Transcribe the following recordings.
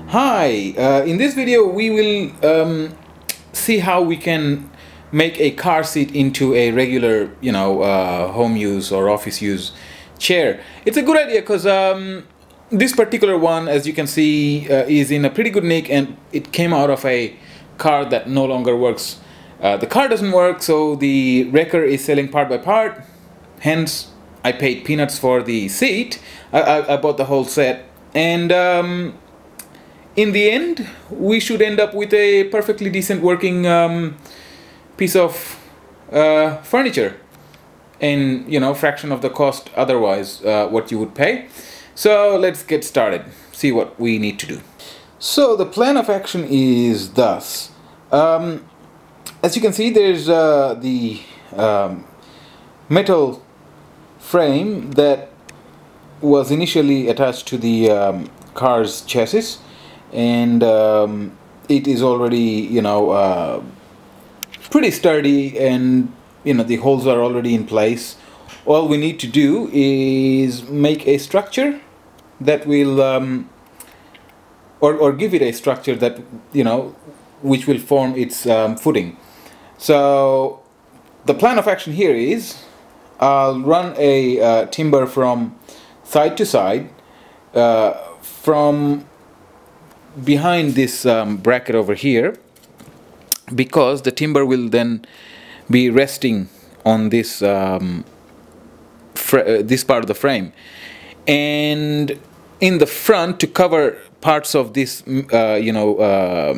Hi, in this video we will see how we can make a car seat into a regular, home use or office use chair. It's a good idea because this particular one, as you can see, is in a pretty good nick, and it came out of a car that no longer works. The car doesn't work, so the wrecker is selling part by part. Hence, I paid peanuts for the seat. I bought the whole set, and in the end, we should end up with a perfectly decent working piece of furniture, and fraction of the cost otherwise what you would pay. So let's get started, see what we need to do. So the plan of action is thus. As you can see, there's the metal frame that was initially attached to the car's chassis, and it is already pretty sturdy, and the holes are already in place. All we need to do is make a structure that will or give it a structure that which will form its footing. So the plan of action here is I'll run a timber from side to side from behind this bracket over here, because the timber will then be resting on this this part of the frame, and in the front, to cover parts of this metal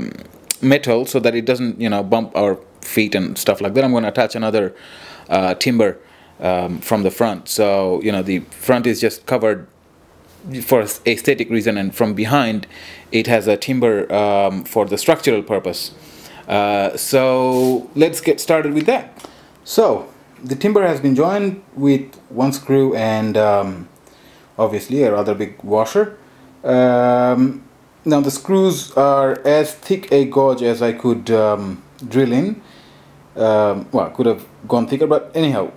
so that it doesn't bump our feet and stuff like that, I'm going to attach another timber from the front. So the front is just covered for aesthetic reason, and from behind it has a timber for the structural purpose. So let's get started with that. So the timber has been joined with one screw and obviously a rather big washer. Now the screws are as thick a gauge as I could drill in. Well, I could have gone thicker, but anyhow,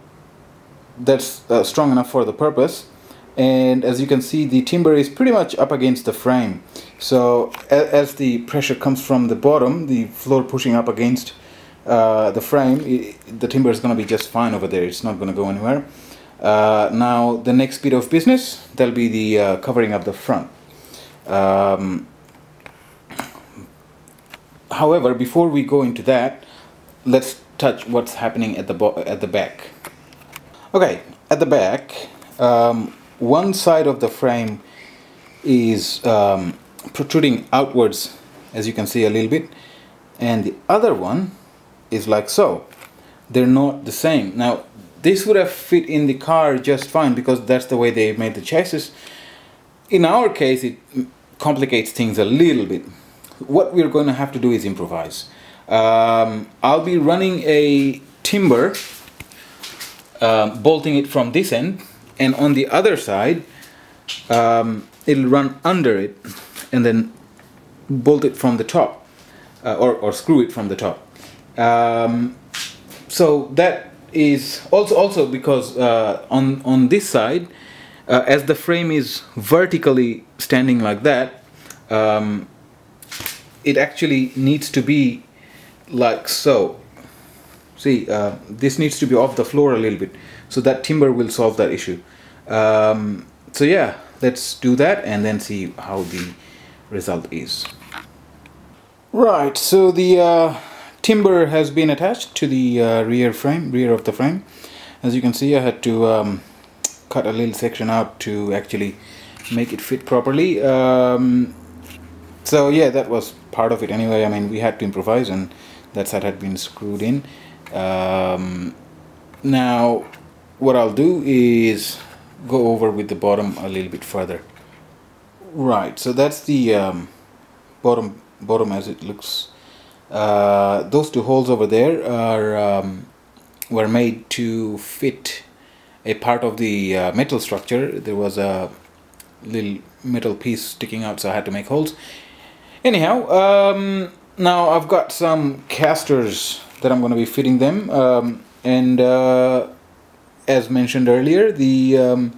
that's strong enough for the purpose. And as you can see, the timber is pretty much up against the frame. So as the pressure comes from the bottom, the floor pushing up against the frame, the timber is going to be just fine over there. It's not going to go anywhere. Now the next bit of business, that'll be the covering up the front. However, before we go into that, let's touch what's happening at the back. Okay, at the back, one side of the frame is protruding outwards, as you can see a little bit, and the other one is like so. They're not the same. Now this would have fit in the car just fine because that's the way they made the chassis. In our case, it complicates things a little bit. What we're going to have to do is improvise. I'll be running a timber, bolting it from this end, and on the other side it'll run under it and then bolt it from the top, or screw it from the top. So that is also because on this side, as the frame is vertically standing like that, it actually needs to be like so. See, this needs to be off the floor a little bit, so that timber will solve that issue. So yeah, let's do that and then see how the result is. Right, so the timber has been attached to the rear of the frame. As you can see, I had to cut a little section out to actually make it fit properly. So yeah, that was part of it anyway. I mean, we had to improvise, and that side had been screwed in. Now what I'll do is go over with the bottom a little bit further. Right, so that's the bottom as it looks. Those two holes over there are were made to fit a part of the metal structure. There was a little metal piece sticking out, so I had to make holes. Anyhow, now I've got some castors that I'm going to be fitting them, and as mentioned earlier, the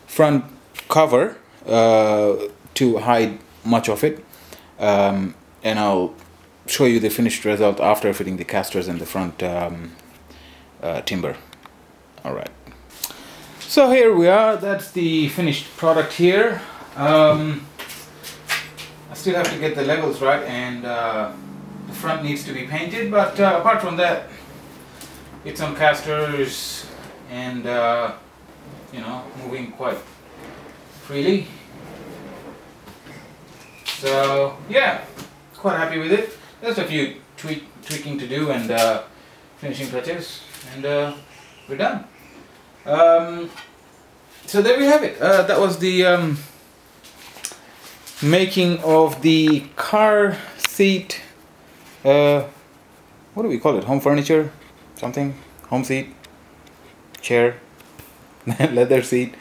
front cover to hide much of it and I'll show you the finished result after fitting the castors and the front timber. All right. So here we are. That's the finished product here. I still have to get the levels right, and the front needs to be painted, but apart from that, it's on castors and you know, moving quite freely. So yeah, quite happy with it. Just a few tweaking to do and finishing touches, and we're done. So there we have it. That was the making of the car seat. What do we call it? Home furniture? Something? Home seat? Chair? Leather seat?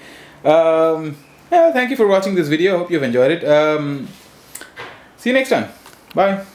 Yeah, thank you for watching this video. Hope you've enjoyed it. See you next time. Bye.